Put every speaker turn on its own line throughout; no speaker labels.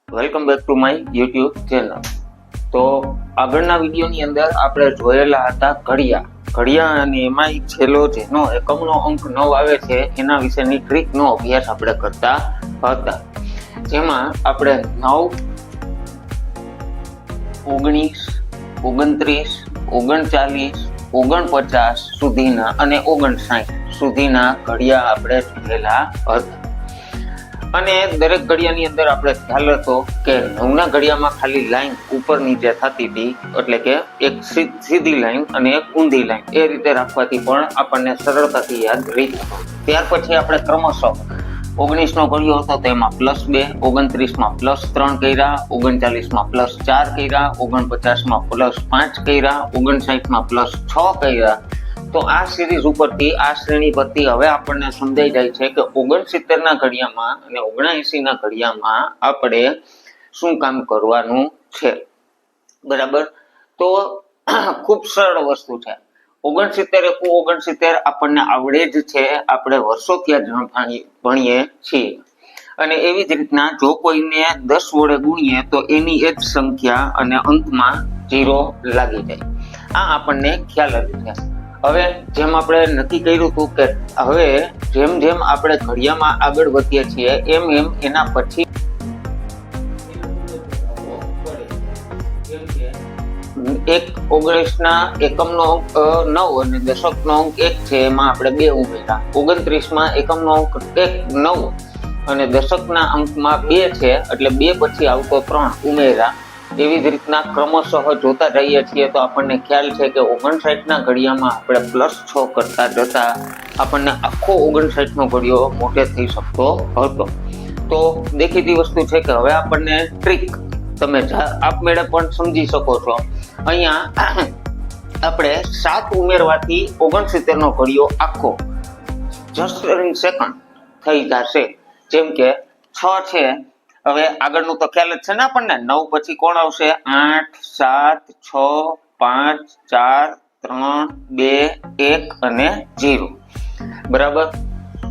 Welcome back to my YouTube channel. તો આગળના વિડીયોની અંદર આપણે જોયેલા હતા ઘડિયા અને એમાં છેલ્લો જેનો એકમનો અંક 9 આવે છે એના વિશેની ટ્રીકનો અભ્યાસ આપણે કરતા હતા, જેમાં આપણે 9, 19, 29, 39, 49 સુધીના અને 59 સુધીના ઘડિયા આપણે જોયેલા હતા। અને દરેક ઘડિયાની અંદર આપણે ખ્યાલ હતો કે 9ના ઘડિયામાં ખાલી લાઈન ઉપર નીચે થતી હતી, એટલે કે એક સીધી લાઈન અને એક ઊંધી લાઈન, એ રીતે રાખવાથી પણ આપણને સરળતાથી યાદ રહી જતો। ત્યાર પછી આપણે ક્રમશઃ 19નો ઘડિયો હતો તો એમાં +2, 29માં +3 કર્યા, 39માં +4 કર્યા, 49માં +5 કર્યા, 59માં +6 કર્યા। તો આ સિરીઝ ઉપરથી, આ શ્રેણી પરથી હવે આપણને સમજાઈ જાય છે કે 69ના ઘડિયામાં અને 79ના ઘડિયામાં આપણે શું કામ કરવાનું છે, બરાબર। તો ખૂબ સરળ વસ્તુ છે। 69 એકુ 69 આપણને આવડે જ છે, આપણે વર્ષોથી ભણીએ છીએ। અને એવી જ રીતના જો કોઈને 10 વડે ગુણીએ તો એની એ જ સંખ્યા અને અંતમાં 0 લાગી જાય, આ આપણને ખ્યાલ જ છે। હવે જેમ આપણે નક્કી કર્યું હતું કે હવે જેમ જેમ આપણે ઘડિયામાં આગળ વધીએ છીએ એમ એમ એના પછી એક 19ના એકમનો અંક 9 અને દશકનો અંક 1 છે, એમાં આપણે 2 ઉમેર્યા। 29માં એકમનો અંક 9 અને દશકના અંકમાં 2 છે, એટલે 2 પછી આવતો 3 ઉમેર્યા। એવી જ રીતના ક્રમશઃ જોતા જઈએ છીએ તો આપણને ખ્યાલ છે કે 59ના ઘડિયામાં આપણે +6 કરતા જતા આપણને આખો 59નો ઘડિયો મોટે થઈ શકતો હતો। તો દેખીતી વસ્તુ છે કે હવે આપણને ટ્રીક તમે આપમેળે પણ સમજી શકો છો। અહીંયા આપણે 7 ઉમેરવાથી 69નો ઘડિયો આખો જસ્ટ ઇન સેકન્ડ થઈ જશે। જેમ કે 6 છે, હવે આગળનું તો ખ્યાલ જ છે ને આપણને, 9 પછી કોણ આવશે? 8, 7, 6, 5, 4, 3, 2, 1 અને 0, બરાબર।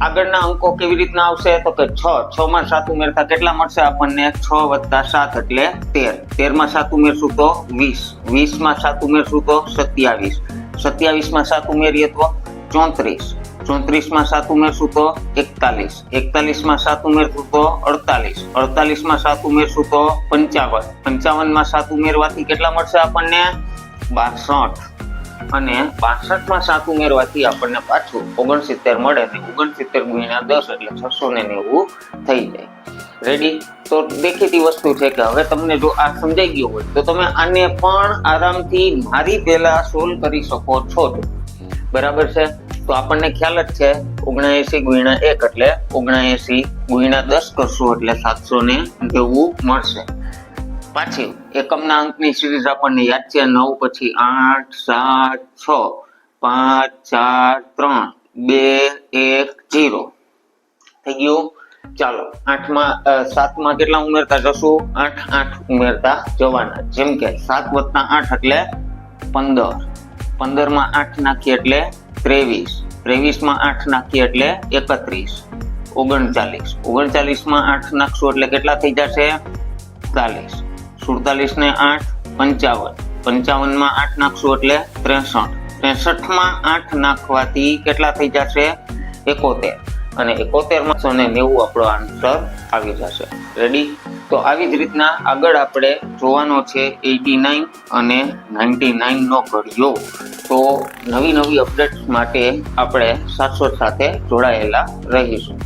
આગળના અંકો કેવી રીતના આવશે તો કે 6 માં 7 ઉમેરતા કેટલા મળશે આપણને? 6 + 7 એટલે 13, 13માં 7 ઉમેરશું તો 20, 20માં 7 ઉમેરશું તો 27, 27માં 7 ઉમેરીએ તો 34, 34માં 7 ઉમેરશું તો 41, 41માં 7 ઉમેરશું તો 48, 48માં 7 ઉમેરશું તો 55, 55માં 7 ઉમેરવાથી કેટલા મળશે આપણને? 62, અને 62માં 7 ઉમેરવાથી આપણને પાછું 69 મળે, ને 69 × 10 એટલે 690 થઈ જાય। રેડી? તો દેખીતી વસ્તુ છે કે હવે તમને જો આ સમજાઈ ગયું હોય તો તમે આને પણ આરામથી મારી પહેલા સોલ્વ કરી શકો છો, બરાબર છે? તો આપણને ખ્યાલ જ છે 79 × 1 એટલે 79 × 10 કરશું એટલે 790 મળશે। પાછી એકમના અંકની સિરીઝ આપણને યાદ છે, 9 પછી 8, 7, 6, 5, 4, 3, 2, 1, 0 થઈ ગયું। ચાલો 7માં કેટલા ઉમેરતા જશું? 8, 8 ઉમેરતા જવાના। જેમ કે 7 + 8 એટલે 15, 15માં 8 નાખીએ એટલે 23, 23માં 8 નાખીએ એટલે 31, 39, 39માં 8 નાખશું એટલે કેટલા થઈ જશે? 47, 47 ને 8 55, 55માં 8 નાખશું એટલે 63, 63માં 8 નાખવાથી કેટલા થઈ જશે? 71, અને 71માં 190 આપણો આન્સર આવી જશે। રેડી? તો આવી જ રીતના આગળ આપણે જોવાનો છે 89 અને 99નો ઘડિયો। તો નવી અપડેટ્સ માટે આપણે સાથે જોડાયેલા રહીશું।